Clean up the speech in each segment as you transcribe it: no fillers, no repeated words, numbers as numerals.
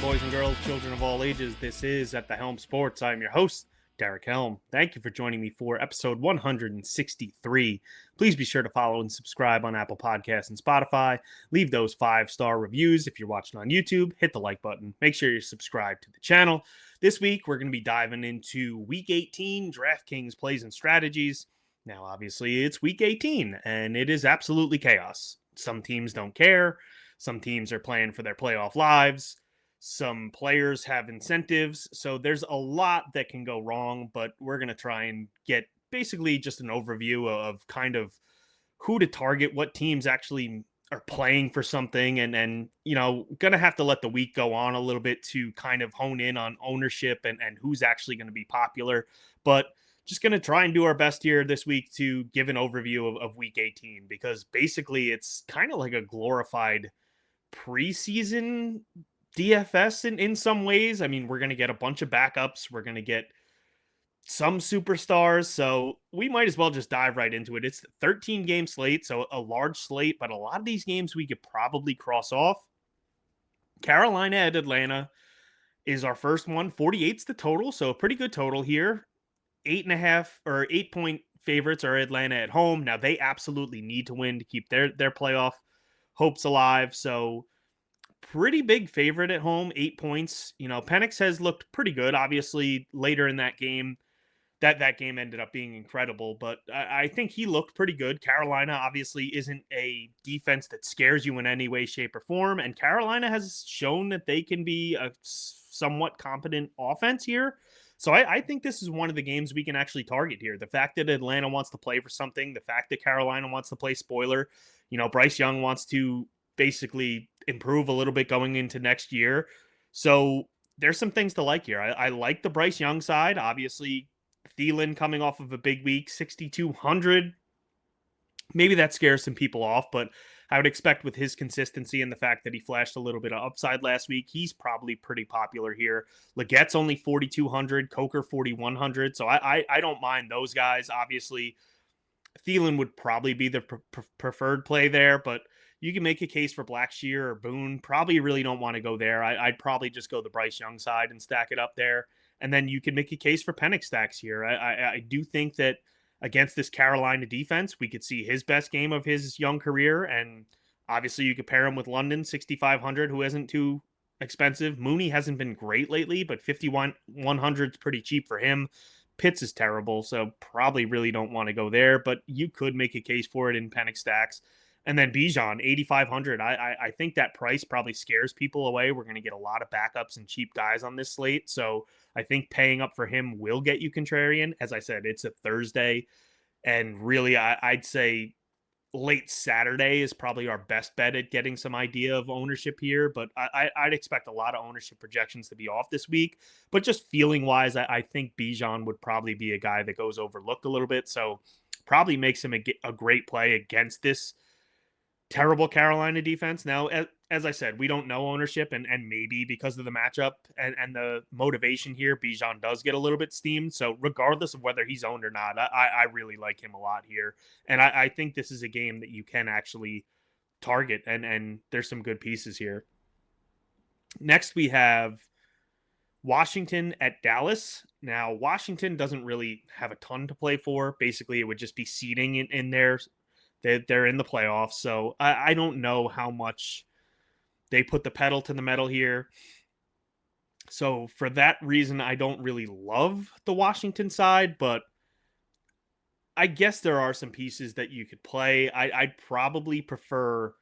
boys and girls, children of all ages. This is At the Helm Sports. I'm your host, Derek Helm. Thank you for joining me for episode 163. Please be sure to follow and subscribe on Apple Podcasts and Spotify. Leave those 5-star reviews if you're watching on YouTube. Hit the like button. Make sure you're subscribed to the channel. This week, we're going to be diving into Week 18 Draftkings plays and strategies. Now, obviously, it's Week 18, and it is absolutely chaos. Some teams don't care. Some teams are playing for their playoff lives. Some players have incentives. So there's a lot that can go wrong, but we're going to try and get basically just an overview of kind of who to target, what teams actually are playing for something, and going to have to let the week go on a little bit to kind of hone in on ownership and who's actually going to be popular. But just going to try and do our best here this week to give an overview of Week 18, because basically it's kind of like a glorified preseason DFS in some ways. I mean, we're going to get a bunch of backups. We're going to get some superstars. So we might as well just dive right into it. It's a 13 game slate, so a large slate, but a lot of these games we could probably cross off. Carolina at Atlanta is our first one. 48's the total, so a pretty good total here. 8.5 or 8-point favorites are Atlanta at home. Now they absolutely need to win to keep their playoff hopes alive. So pretty big favorite at home, 8 points. Penix has looked pretty good. Obviously, later in that game, that game ended up being incredible, but I think he looked pretty good. Carolina obviously isn't a defense that scares you in any way, shape, or form, and Carolina has shown that they can be a somewhat competent offense here. So I think this is one of the games we can actually target here. The fact that Atlanta wants to play for something, the fact that Carolina wants to play spoiler, Bryce Young wants to basically improve a little bit going into next year. So there's some things to like here. I like the Bryce Young side. Obviously, Thielen coming off of a big week, 6,200. Maybe that scares some people off, but I would expect with his consistency and the fact that he flashed a little bit of upside last week, he's probably pretty popular here. Legette's only 4,200, Coker 4,100. So I don't mind those guys. Obviously, Thielen would probably be the preferred play there, but you can make a case for Blackshear or Boone. Probably really don't want to go there. I'd probably just go the Bryce Young side and stack it up there. And then you can make a case for Penix stacks here. I do think that against this Carolina defense, we could see his best game of his young career. And obviously you could pair him with London, 6,500, who isn't too expensive. Mooney hasn't been great lately, but 5,100 is pretty cheap for him. Pitts is terrible, so probably really don't want to go there, but you could make a case for it in Penix stacks. And then Bijan, 8,500. I think that price probably scares people away. We're going to get a lot of backups and cheap guys on this slate, so I think paying up for him will get you contrarian. As I said, it's a Thursday, and really I'd say late Saturday is probably our best bet at getting some idea of ownership here, but I'd expect a lot of ownership projections to be off this week. But just feeling wise, I think Bijan would probably be a guy that goes overlooked a little bit, so probably makes him a great play against this terrible Carolina defense. Now, as I said, we don't know ownership, and maybe because of the matchup and the motivation here, Bijan does get a little bit steamed. So regardless of whether he's owned or not, I really like him a lot here. And I think this is a game that you can actually target, and there's some good pieces here. Next, we have Washington at Dallas. Now, Washington doesn't really have a ton to play for. Basically, it would just be seeding in there. They're in the playoffs, so I don't know how much they put the pedal to the metal here. So for that reason, I don't really love the Washington side, but I guess there are some pieces that you could play. I'd probably prefer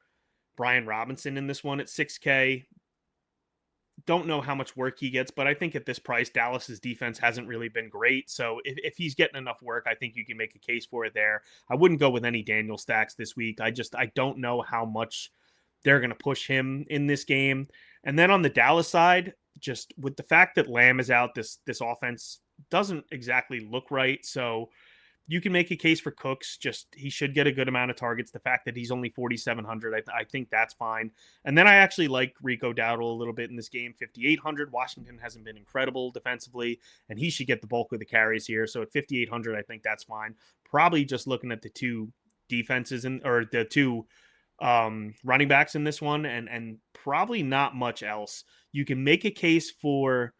Brian Robinson in this one at 6K. Don't know how much work he gets, but I think at this price, Dallas's defense hasn't really been great. So if he's getting enough work, I think you can make a case for it there. I wouldn't go with any Daniel stacks this week. I don't know how much they're going to push him in this game. And then on the Dallas side, just with the fact that Lamb is out, this offense doesn't exactly look right. So you can make a case for Cooks. Just he should get a good amount of targets. The fact that he's only 4,700, I think that's fine. And then I actually like Rico Dowdle a little bit in this game, 5,800. Washington hasn't been incredible defensively, and he should get the bulk of the carries here. So at 5,800, I think that's fine. Probably just looking at the two defenses or the two running backs in this one, and probably not much else. You can make a case for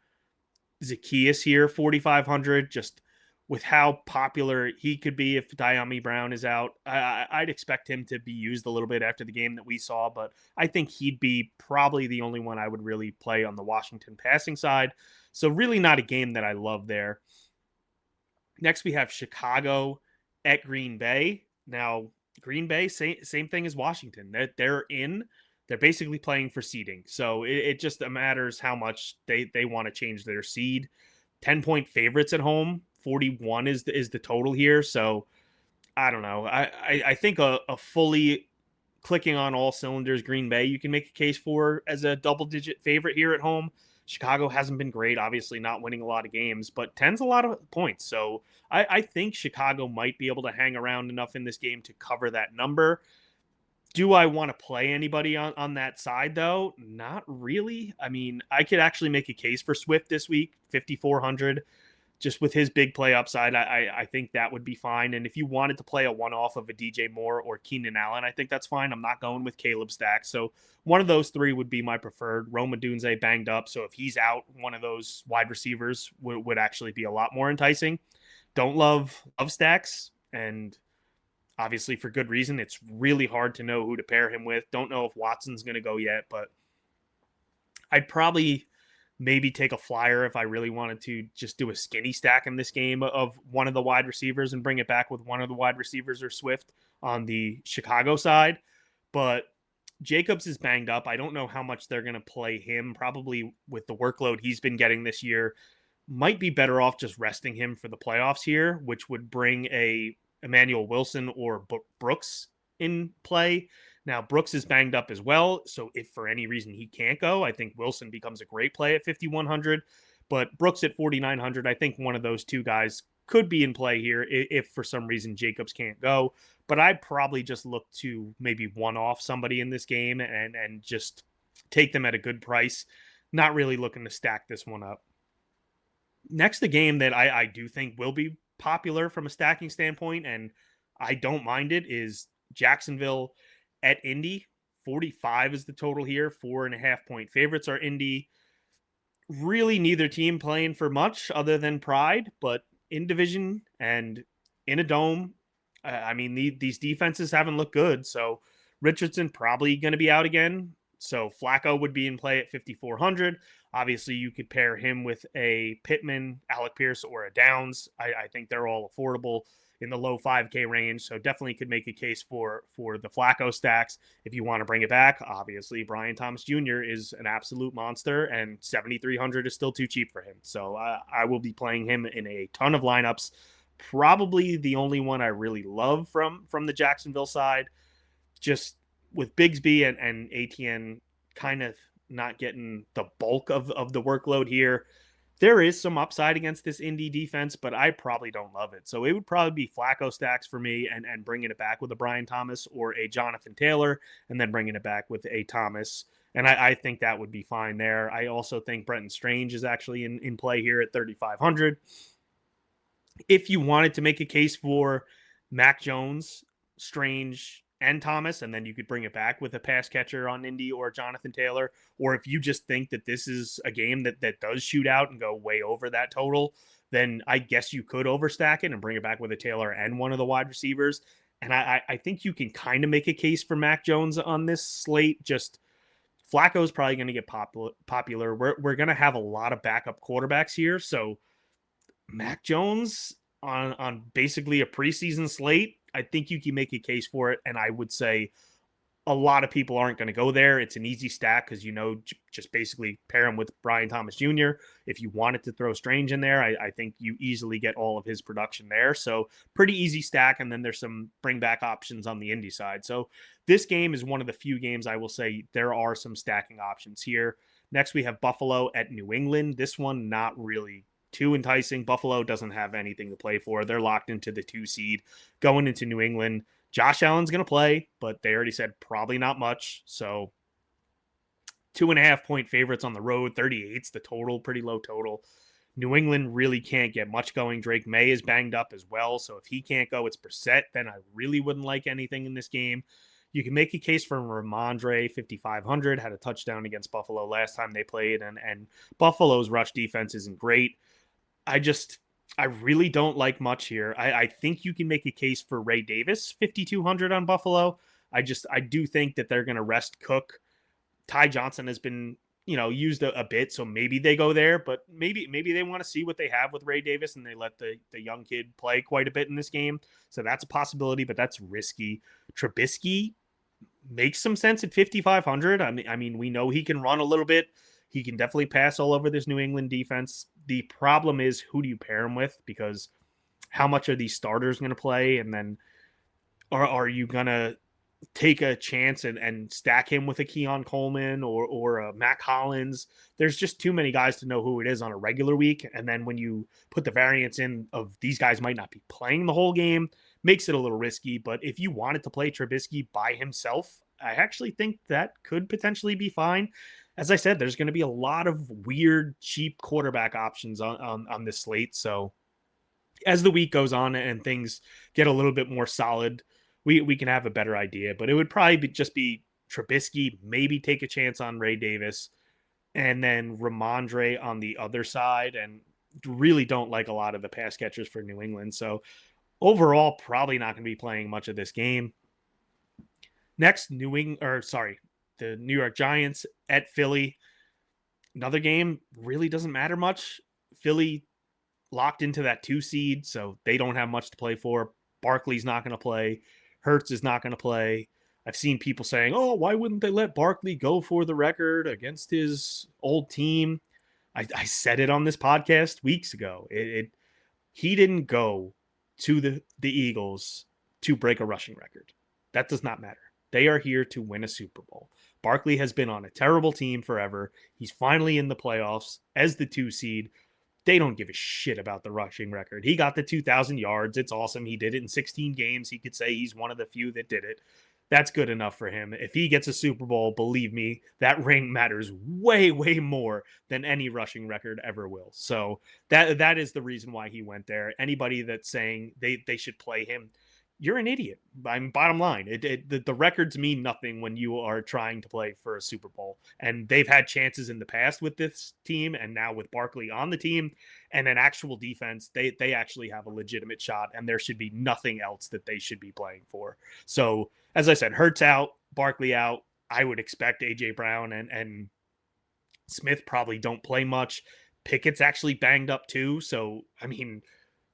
Zacchaeus here, 4,500, just with how popular he could be if Diami Brown is out. I'd expect him to be used a little bit after the game that we saw, but I think he'd be probably the only one I would really play on the Washington passing side. So really not a game that I love there. Next, we have Chicago at Green Bay. Now, Green Bay, same thing as Washington. They're in. They're basically playing for seeding. So it just matters how much they want to change their seed. 10-point favorites at home. 41 is the total here. So I don't know. I think a fully clicking on all cylinders Green Bay you can make a case for as a double-digit favorite here at home. Chicago hasn't been great, obviously not winning a lot of games, but 10's a lot of points. So I think Chicago might be able to hang around enough in this game to cover that number. Do I want to play anybody on that side, though? Not really. I mean, I could actually make a case for Swift this week, 5,400. Just with his big play upside, I think that would be fine. And if you wanted to play a one-off of a DJ Moore or Keenan Allen, I think that's fine. I'm not going with Caleb Stack. So one of those three would be my preferred. Roma Dunze banged up, so if he's out, one of those wide receivers would actually be a lot more enticing. Don't love Stacks, and obviously for good reason. It's really hard to know who to pair him with. Don't know if Watson's going to go yet, but I'd probably maybe take a flyer if I really wanted to just do a skinny stack in this game of one of the wide receivers and bring it back with one of the wide receivers or Swift on the Chicago side. But Jacobs is banged up. I don't know how much they're going to play him. Probably with the workload he's been getting this year, might be better off just resting him for the playoffs here, which would bring a Emmanuel Wilson or Brooks in play. Now, Brooks is banged up as well, so if for any reason he can't go, I think Wilson becomes a great play at 5,100. But Brooks at 4,900, I think one of those two guys could be in play here if for some reason Jacobs can't go. But I'd probably just look to maybe one-off somebody in this game and just take them at a good price. Not really looking to stack this one up. Next, the game that I do think will be popular from a stacking standpoint, and I don't mind it, is Jacksonville at Indy. 45 is the total here. 4.5-point favorites are Indy. Really neither team playing for much other than pride, but in division and in a dome, I mean, these defenses haven't looked good. So Richardson probably going to be out again. So Flacco would be in play at 5,400. Obviously, you could pair him with a Pittman, Alec Pierce, or a Downs. I think they're all affordable in the low 5K range. So definitely could make a case for the Flacco stacks. If you want to bring it back, obviously Brian Thomas Jr. is an absolute monster, and 7,300 is still too cheap for him. So I will be playing him in a ton of lineups. Probably the only one I really love from the Jacksonville side. Just with Bigsby and ATN kind of not getting the bulk of the workload here, there is some upside against this Indy defense, but I probably don't love it. So it would probably be Flacco stacks for me and bringing it back with a Brian Thomas or a Jonathan Taylor, and then bringing it back with a Thomas. And I think that would be fine there. I also think Brenton Strange is actually in play here at 3,500. If you wanted to make a case for Mac Jones, Strange, and Thomas, and then you could bring it back with a pass catcher on Indy or Jonathan Taylor, or if you just think that this is a game that does shoot out and go way over that total, then I guess you could overstack it and bring it back with a Taylor and one of the wide receivers. And I think you can kind of make a case for Mac Jones on this slate. Just Flacco's probably going to get popular. We're going to have a lot of backup quarterbacks here, so Mac Jones on basically a preseason slate, I think you can make a case for it. And I would say a lot of people aren't going to go there. It's an easy stack because, just basically pair him with Brian Thomas Jr. If you wanted to throw Strange in there, I think you easily get all of his production there. So pretty easy stack. And then there's some bring back options on the Indy side. So this game is one of the few games I will say there are some stacking options here. Next, we have Buffalo at New England. This one, not really too enticing. Buffalo doesn't have anything to play for. They're locked into the 2 seed going into New England. Josh Allen's going to play, but they already said probably not much. So 2.5-point favorites on the road. 38's the total, pretty low total. New England really can't get much going. Drake May is banged up as well. So if he can't go, it's Brissett. Then I really wouldn't like anything in this game. You can make a case for Ramondre 5,500, had a touchdown against Buffalo last time they played, and Buffalo's rush defense isn't great. I really don't like much here. I think you can make a case for Ray Davis 5,200 on Buffalo. I do think that they're going to rest Cook. Ty Johnson has been used a bit, so maybe they go there, but maybe they want to see what they have with Ray Davis and they let the young kid play quite a bit in this game. So that's a possibility, but that's risky. Trubisky makes some sense at 5,500. I mean, we know he can run a little bit. He can definitely pass all over this New England defense. The problem is, who do you pair him with? Because how much are these starters going to play? And then are you going to take a chance and stack him with a Keon Coleman or a Mac Hollins? There's just too many guys to know who it is on a regular week. And then when you put the variance in of these guys might not be playing the whole game, makes it a little risky. But if you wanted to play Trubisky by himself, I actually think that could potentially be fine. As I said, there's going to be a lot of weird, cheap quarterback options on this slate. So as the week goes on and things get a little bit more solid, we can have a better idea. But it would probably just be Trubisky, maybe take a chance on Ray Davis, and then Ramondre on the other side. And really don't like a lot of the pass catchers for New England. So overall, probably not going to be playing much of this game. Next, the New York Giants at Philly. Another game really doesn't matter much. Philly locked into that 2 seed, so they don't have much to play for. Barkley's not going to play. Hurts is not going to play. I've seen people saying, "Oh, why wouldn't they let Barkley go for the record against his old team?" I said it on this podcast weeks ago. He didn't go to the Eagles to break a rushing record. That does not matter. They are here to win a Super Bowl. Barkley has been on a terrible team forever. He's finally in the playoffs as the 2 seed. They don't give a shit about the rushing record. He got the 2,000 yards. It's awesome. He did it in 16 games. He could say he's one of the few that did it. That's good enough for him. If he gets a Super Bowl, believe me, that ring matters way, way more than any rushing record ever will. So that is the reason why he went there. Anybody that's saying they should play him, you're an idiot. I'm bottom line. The records mean nothing when you are trying to play for a Super Bowl. And they've had chances in the past with this team, and now with Barkley on the team and an actual defense, they actually have a legitimate shot, and there should be nothing else that they should be playing for. So, as I said, Hurts out, Barkley out. I would expect AJ Brown and Smith probably don't play much. Pickett's actually banged up too. So, I mean,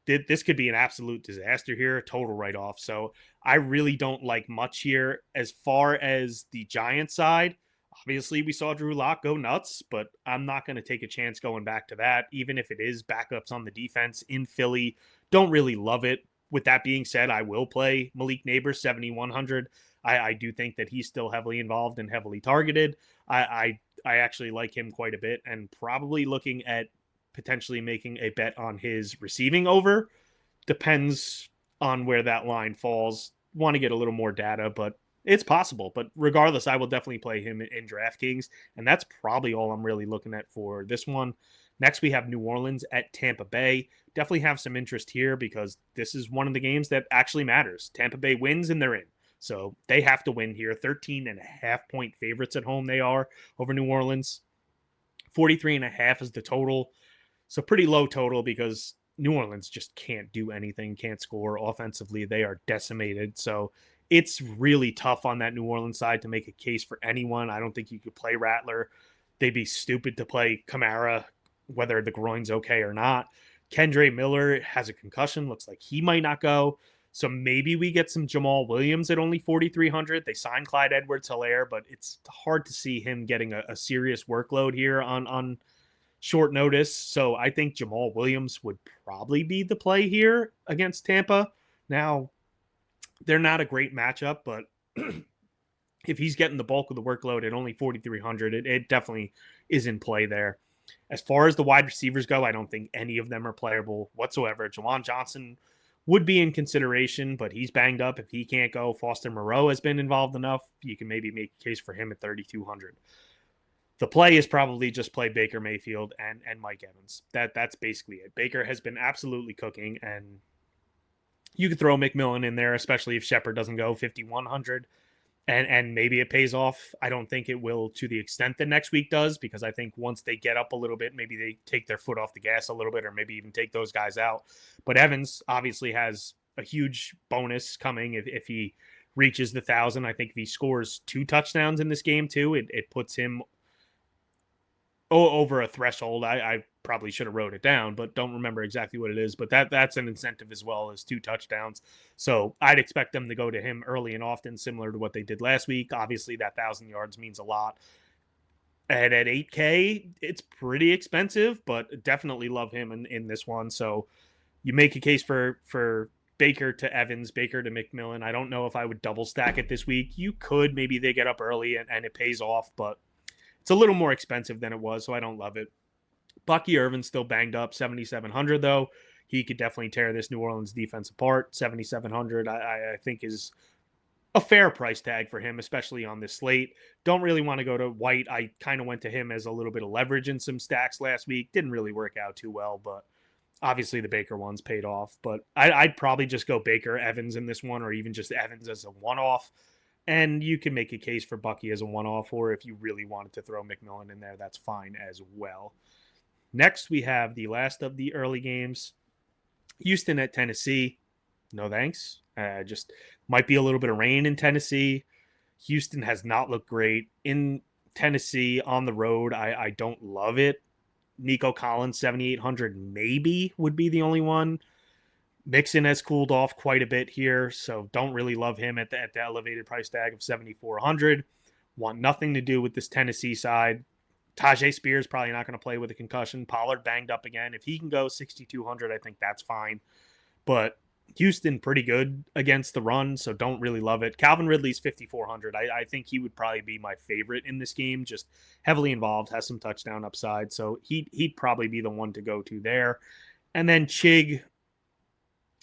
this could be an absolute disaster here, a total write-off. So I really don't like much here. As far as the Giants side, obviously we saw Drew Lock go nuts, but I'm not going to take a chance going back to that, even if it is backups on the defense in Philly. Don't really love it. With that being said, I will play Malik Neighbors 7,100. I do think that he's still heavily involved and heavily targeted. I actually like him quite a bit, and probably looking at potentially making a bet on his receiving over. Depends on where that line falls. Want to get a little more data, but it's possible. But regardless, I will definitely play him in Draftkings, and that's probably all I'm really looking at for this one. Next, we have New Orleans at Tampa Bay. Definitely have some interest here because this is one of the games that actually matters. Tampa Bay wins and they're in. So they have to win here. 13.5-point favorites at home they are over New Orleans. 43.5 is the total. So pretty low total because New Orleans just can't do anything, can't score offensively. They are decimated. So it's really tough on that New Orleans side to make a case for anyone. I don't think you could play Rattler. They'd be stupid to play Kamara, whether the groin's okay or not. Kendre Miller has a concussion. Looks like he might not go. So maybe we get some Jamal Williams at only 4,300. They signed Clyde Edwards-Helaire, but it's hard to see him getting a serious workload here on short notice. So I think Jamal Williams would probably be the play here against Tampa. Now, they're not a great matchup, but if he's getting the bulk of the workload at only 4,300, it definitely is in play there. As far as the wide receivers go, I don't think any of them are playable whatsoever. Jawan Johnson would be in consideration, but he's banged up. If he can't go, Foster Moreau has been involved enough. You can maybe make a case for him at 3,200. The play is probably just play Baker Mayfield and Mike Evans. That's basically it. Baker has been absolutely cooking, and you could throw McMillan in there, especially if Shepard doesn't go 5,100. and maybe it pays off. I don't think it will to the extent that next week does, because I think once they get up a little bit, maybe they take their foot off the gas a little bit, or maybe even take those guys out. But Evans obviously has a huge bonus coming if he reaches the 1,000. I think if he scores 2 touchdowns in this game too, it puts him over a threshold. I probably should have wrote it down, but don't remember exactly what it is. But that's an incentive as well as 2 touchdowns. So I'd expect them to go to him early and often, similar to what they did last week. Obviously, that 1,000 yards means a lot. And at 8K, it's pretty expensive, but definitely love him in this one. So you make a case for Baker to Evans, Baker to McMillan. I don't know if I would double stack it this week. You could. Maybe they get up early and it pays off, but it's a little more expensive than it was, so I don't love it. Bucky Irvin's still banged up, 7,700 though. He could definitely tear this New Orleans defense apart. 7,700, I think, is a fair price tag for him, especially on this slate. Don't really want to go to White. I kind of went to him as a little bit of leverage in some stacks last week. Didn't really work out too well, but obviously the Baker ones paid off. But I'd probably just go Baker, Evans in this one, or even just Evans as a one-off. And you can make a case for Bucky as a one-off, or if you really wanted to throw McMillan in there, that's fine as well. Next, we have the last of the early games. Houston at Tennessee. No thanks. Just might be a little bit of rain in Tennessee. Houston has not looked great in Tennessee on the road. I don't love it. Nico Collins, 7,800 maybe would be the only one. Mixon has cooled off quite a bit here, so don't really love him at the elevated price tag of 7,400. Want nothing to do with this Tennessee side. Tajay Spears probably not going to play with a concussion. Pollard banged up again. If he can go 6,200, I think that's fine. But Houston pretty good against the run, so don't really love it. Calvin Ridley's 5,400. I think he would probably be my favorite in this game. Just heavily involved, has some touchdown upside, so he'd probably be the one to go to there. And then Chig,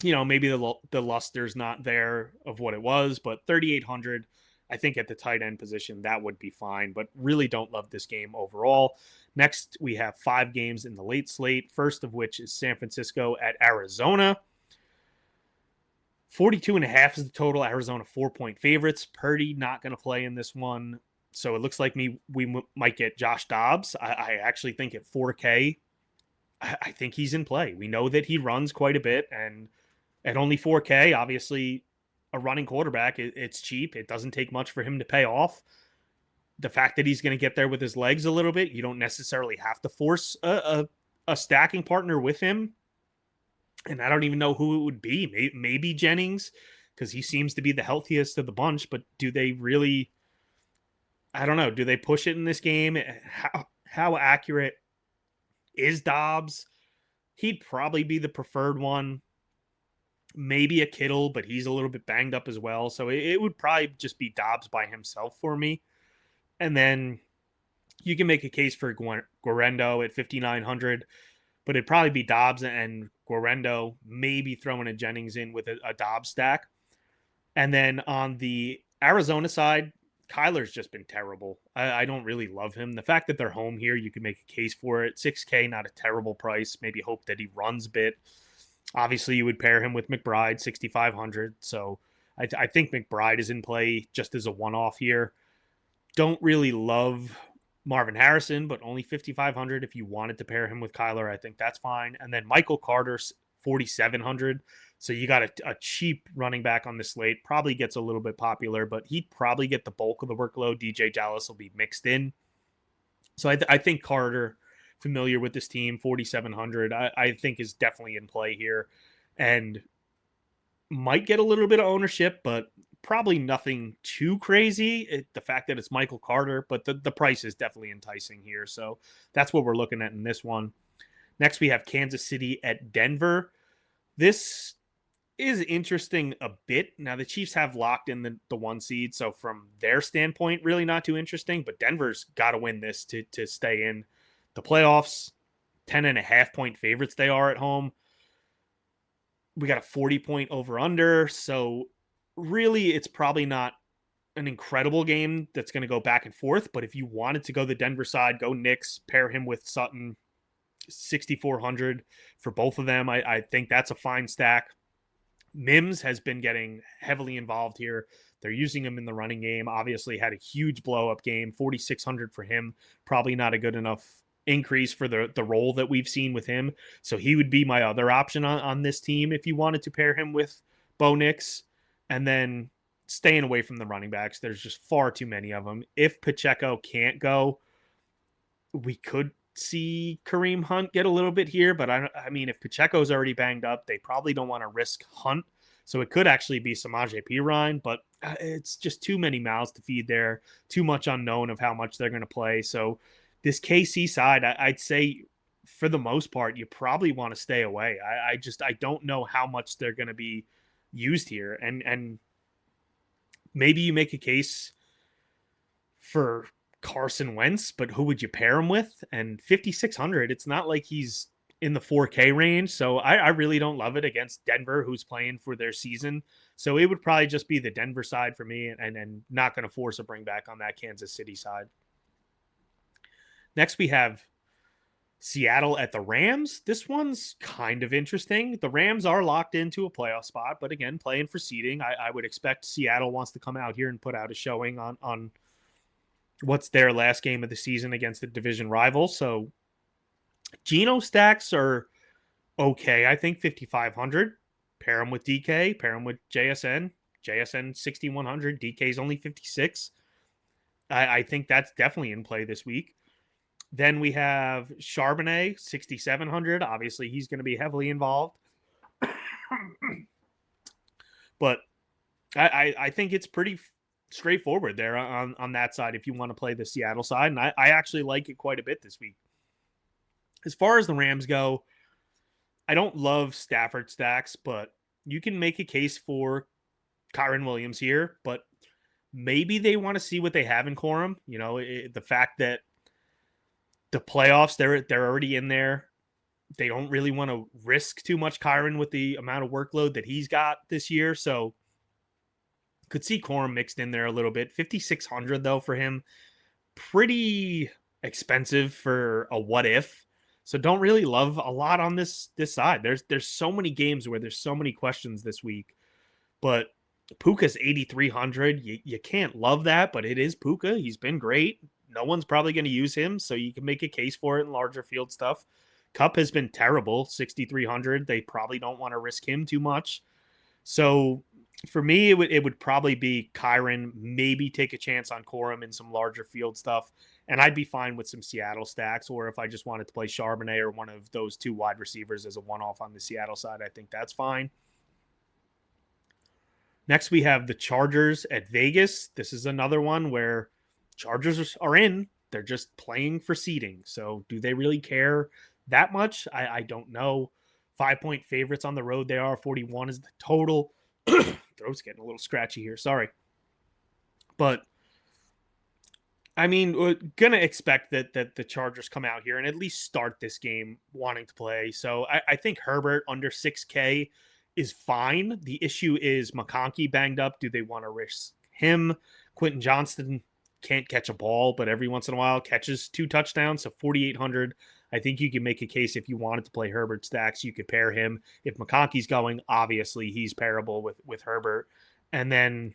maybe the luster's not there of what it was, but 3,800, I think at the tight end position, that would be fine, but really don't love this game overall. Next, we have 5 games in the late slate, first of which is San Francisco at Arizona. 42.5 is the total. Arizona 4-point favorites. Purdy not going to play in this one. So it looks like we might get Josh Dobbs. I actually think at 4K, I think he's in play. We know that he runs quite a bit, and at only 4K, obviously, a running quarterback, it's cheap. It doesn't take much for him to pay off. The fact that he's going to get there with his legs a little bit, you don't necessarily have to force a stacking partner with him. And I don't even know who it would be. Maybe Jennings, because he seems to be the healthiest of the bunch. But do they really? I don't know. Do they push it in this game? How accurate is Dobbs? He'd probably be the preferred one. Maybe a Kittle, but he's a little bit banged up as well. So it would probably just be Dobbs by himself for me. And then you can make a case for Guarendo at 5,900, but it'd probably be Dobbs and Guarendo, maybe throwing a Jennings in with a Dobbs stack. And then on the Arizona side, Kyler's just been terrible. I don't really love him. The fact that they're home here, you can make a case for it. 6K, not a terrible price. Maybe hope that he runs a bit. Obviously, you would pair him with McBride, 6,500. So I think McBride is in play just as a one-off here. Don't really love Marvin Harrison, but only 5,500. If you wanted to pair him with Kyler, I think that's fine. And then Michael Carter's 4,700. So you got a cheap running back on the slate. Probably gets a little bit popular, but he'd probably get the bulk of the workload. DJ Dallas will be mixed in. So I think Carter, familiar with this team, 4,700, I think is definitely in play here. And might get a little bit of ownership, but probably nothing too crazy. The fact that it's Michael Carter, but the price is definitely enticing here. So that's what we're looking at in this one. Next, we have Kansas City at Denver. This is interesting a bit. Now, the Chiefs have locked in the 1 seed, so from their standpoint, really not too interesting, but Denver's got to win this to stay in the playoffs. 10.5-point favorites they are at home. We got a 40-point over-under, so really it's probably not an incredible game that's going to go back and forth, but if you wanted to go the Denver side, go Knicks, pair him with Sutton, 6,400 for both of them. I think that's a fine stack. Mims has been getting heavily involved here. They're using him in the running game. Obviously, had a huge blow up game, 4,600 for him. Probably not a good enough increase for the role that we've seen with him. So he would be my other option on this team if you wanted to pair him with Bo Nix. And then staying away from the running backs. There's just far too many of them. If Pacheco can't go, we could see Kareem Hunt get a little bit here, but I mean, if Pacheco's already banged up, they probably don't want to risk Hunt. So it could actually be Samaje Perine, but it's just too many mouths to feed there, too much unknown of how much they're going to play. So this KC side, I'd say for the most part, you probably want to stay away. I don't know how much they're going to be used here. And maybe you make a case for Carson Wentz, but who would you pair him with? And 5,600, it's not like he's in the 4K range. So I really don't love it against Denver, who's playing for their season. So it would probably just be the Denver side for me, and not going to force a bring back on that Kansas City side. Next, we have Seattle at the Rams. This one's kind of interesting. The Rams are locked into a playoff spot, but again, playing for seeding. I would expect Seattle wants to come out here and put out a showing on what's their last game of the season against the division rival. So Geno stacks are okay. I think 5,500. Pair them with DK, pair them with JSN. JSN 6,100. DK's only 56. I think that's definitely in play this week. Then we have Charbonnet, 6,700. Obviously, he's going to be heavily involved. But I think it's pretty straightforward there on that side if you want to play the Seattle side. And I actually like it quite a bit this week. As far as the Rams go, I don't love Stafford stacks, but you can make a case for Kyren Williams here. But maybe they want to see what they have in Corum. You know, the fact that the playoffs, they're already in there. They don't really want to risk too much Kyren with the amount of workload that he's got this year. So could see Corum mixed in there a little bit. 5,600 though for him. Pretty expensive for a what if. So don't really love a lot on this side. There's so many games where there's so many questions this week. But Puka's 8,300. You can't love that, but it is Puka. He's been great. No one's probably going to use him, so you can make a case for it in larger field stuff. Kupp has been terrible, 6,300. They probably don't want to risk him too much. So for me, it would probably be Kyren, maybe take a chance on Corum in some larger field stuff, and I'd be fine with some Seattle stacks, or if I just wanted to play Charbonnet or one of those two wide receivers as a one-off on the Seattle side, I think that's fine. Next, we have the Chargers at Vegas. This is another one where Chargers are in. They're just playing for seeding. So do they really care that much? I don't know. 5-point favorites on the road. They are 41 is the total. Throat's getting a little scratchy here. Sorry. But I mean, we're going to expect that the Chargers come out here and at least start this game wanting to play. So I think Herbert under 6K is fine. The issue is McConkey banged up. Do they want to risk him? Quentin Johnston can't catch a ball, but every once in a while catches 2 touchdowns. So 4,800. I think you can make a case if you wanted to play Herbert stacks, you could pair him. If McConkey's going, obviously he's pairable with Herbert. And then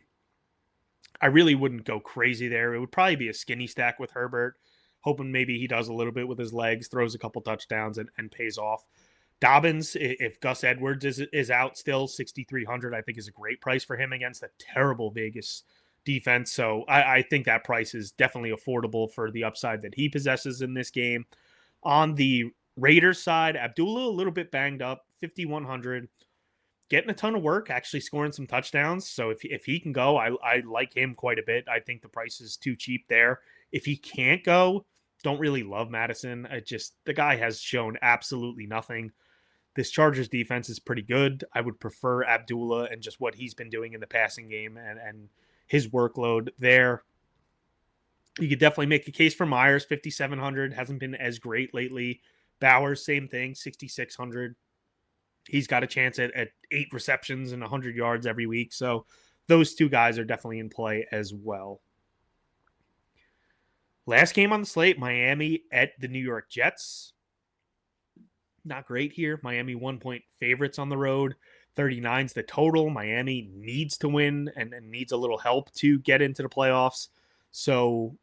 I really wouldn't go crazy there. It would probably be a skinny stack with Herbert, hoping maybe he does a little bit with his legs, throws a couple touchdowns, and pays off. Dobbins, if Gus Edwards is out still, 6,300, I think is a great price for him against a terrible Vegas defense. So I think that price is definitely affordable for the upside that he possesses in this game. On the Raiders side, Abdullah a little bit banged up, 5,100, getting a ton of work, actually scoring some touchdowns. So if he can go, I like him quite a bit. I think the price is too cheap there. If he can't go, don't really love Madison. The guy has shown absolutely nothing. This Chargers defense is pretty good. I would prefer Abdullah and just what he's been doing in the passing game and his workload there. You could definitely make a case for Myers, 5,700. Hasn't been as great lately. Bowers, same thing, 6,600. He's got a chance at 8 receptions and 100 yards every week. So those two guys are definitely in play as well. Last game on the slate, Miami at the New York Jets. Not great here. Miami 1-point favorites on the road. 39's the total. Miami needs to win and needs a little help to get into the playoffs. So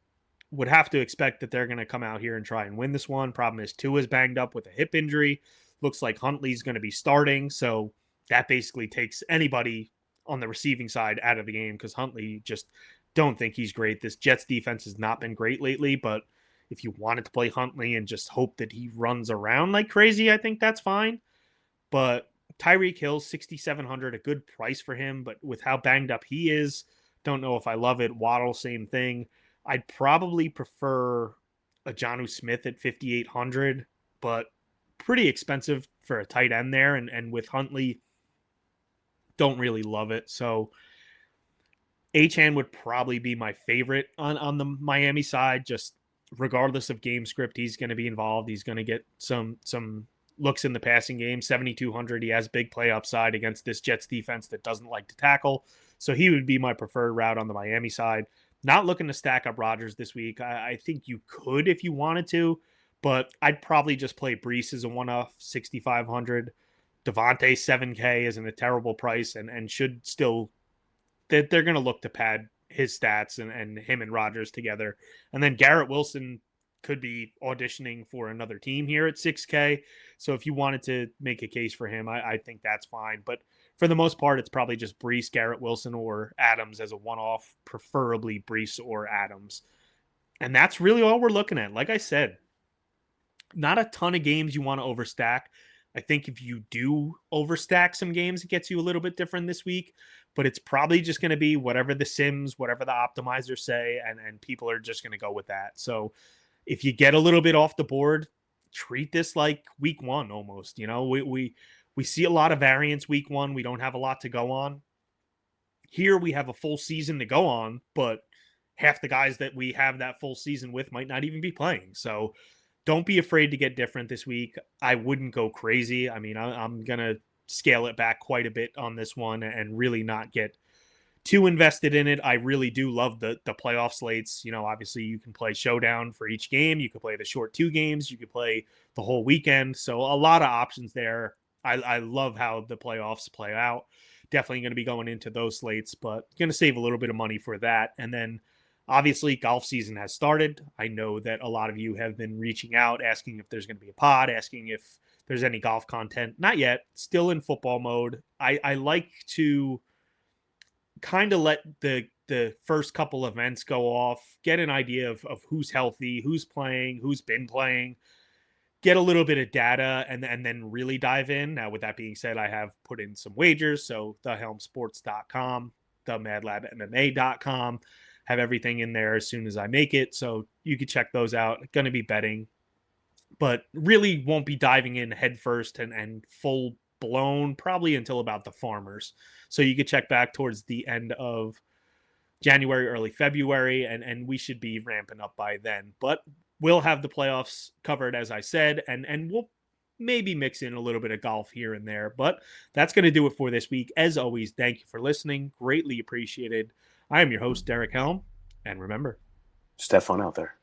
would have to expect that they're going to come out here and try and win this one. Problem is, Tua is banged up with a hip injury. Looks like Huntley's going to be starting. So that basically takes anybody on the receiving side out of the game because Huntley just don't think he's great. This Jets defense has not been great lately, but if you wanted to play Huntley and just hope that he runs around like crazy, I think that's fine. But Tyreek Hill, 6,700, a good price for him. But with how banged up he is, don't know if I love it. Waddle, same thing. I'd probably prefer a Jonnu Smith at 5,800, but pretty expensive for a tight end there. And with Huntley, don't really love it. So Achan would probably be my favorite on the Miami side. Just regardless of game script, he's going to be involved. He's going to get some looks in the passing game. 7,200. He has big play upside against this Jets defense that doesn't like to tackle. So he would be my preferred route on the Miami side. Not looking to stack up Rodgers this week. I think you could if you wanted to, but I'd probably just play Brees as a one-off, 6,500. Devontae 7K isn't a terrible price and should still that they're going to look to pad his stats and him and Rodgers together. And then Garrett Wilson could be auditioning for another team here at 6K. So if you wanted to make a case for him, I think that's fine. But for the most part, it's probably just Brees, Garrett Wilson, or Adams as a one-off, preferably Brees or Adams. And that's really all we're looking at. Like I said, not a ton of games you want to overstack. I think if you do overstack some games, it gets you a little bit different this week, but it's probably just going to be whatever the sims, whatever the optimizers say, and people are just going to go with that. So if you get a little bit off the board, treat this like week one almost. You know, we see a lot of variance week one. We don't have a lot to go on. Here we have a full season to go on, but half the guys that we have that full season with might not even be playing. So don't be afraid to get different this week. I wouldn't go crazy. I mean, I'm going to scale it back quite a bit on this one and really not get too invested in it. I really do love the playoff slates. You know, obviously you can play showdown for each game. You can play the short 2 games. You could play the whole weekend. So a lot of options there. I love how the playoffs play out. Definitely going to be going into those slates, but going to save a little bit of money for that. And then obviously golf season has started. I know that a lot of you have been reaching out, asking if there's going to be a pod, asking if there's any golf content. Not yet. Still in football mode. I like to kind of let the first couple events go off, get an idea of who's healthy, who's playing, who's been playing, get a little bit of data, and then really dive in. Now, with that being said, I have put in some wagers. So thehelmsports.com, themadlabmma.com, have everything in there as soon as I make it. So you can check those out. Going to be betting, but really won't be diving in head first and full blown probably until about the Farmers. So you could check back towards the end of January, early February, and we should be ramping up by then. But we'll have the playoffs covered, as I said, and we'll maybe mix in a little bit of golf here and there. But that's going to do it for this week. As always, thank you for listening. Greatly appreciated. I am your host, Derek Helm, and remember, just have fun out there.